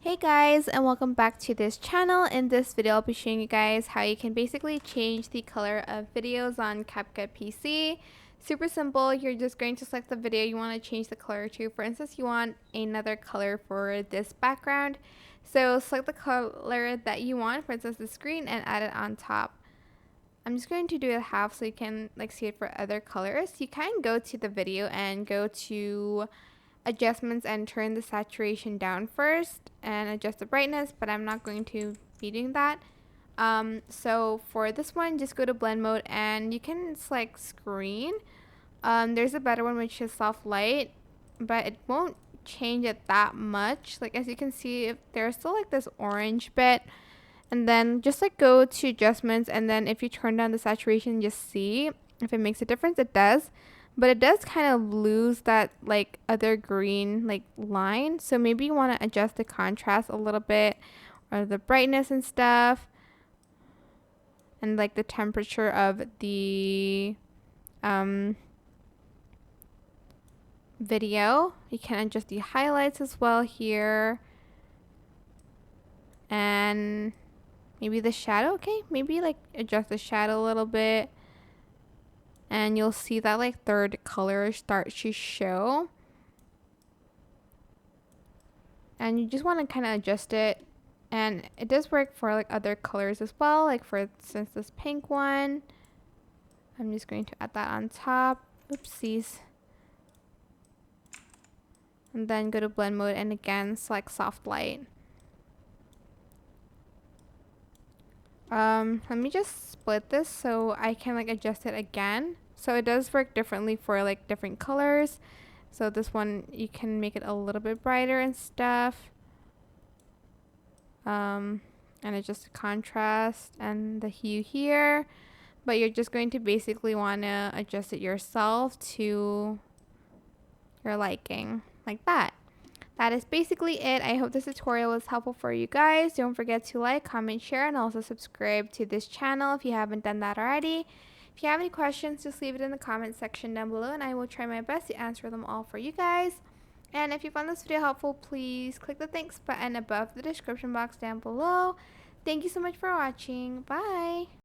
Hey guys, and welcome back to this channel. In this video I'll be showing you guys how you can basically change the color of videos on CapCut PC. Super simple. You're just going to select the video you want to change the color to. For instance, you want another color for this background, so select the color that you want, for instance the screen, and add it on top. I'm just going to do it half so you can see it for other colors. You can go to the video and go to adjustments and turn the saturation down first and adjust the brightness, but I'm not going to be doing that. So for this one, just go to blend mode and you can select screen. There's a better one which is soft light, but it won't change it that much. As you can see, there's still this orange bit. And then just go to adjustments, and then if you turn down the saturation, just see if it makes a difference. It does, but it does kind of lose that other green line. So maybe you want to adjust the contrast a little bit, or the brightness and stuff, and the temperature of the video. You can adjust the highlights as well here, and maybe the shadow. Okay, maybe adjust the shadow a little bit, and you'll see that third color start to show. And you just want to kind of adjust it, and it does work for other colors as well. For instance, this pink one, I'm just going to add that on top. Oopsies. And then go to blend mode and again select soft light. Let me just split this so I can adjust it again. So it does work differently for different colors. So this one, you can make it a little bit brighter and stuff. And adjust the contrast and the hue here. But you're just going to basically want to adjust it yourself to your liking, like that. That is basically it. I hope this tutorial was helpful for you guys. Don't forget to like, comment, share, and also subscribe to this channel if you haven't done that already. If you have any questions, just leave it in the comment section down below, and I will try my best to answer them all for you guys. And if you found this video helpful, please click the thanks button above the description box down below. Thank you so much for watching. Bye!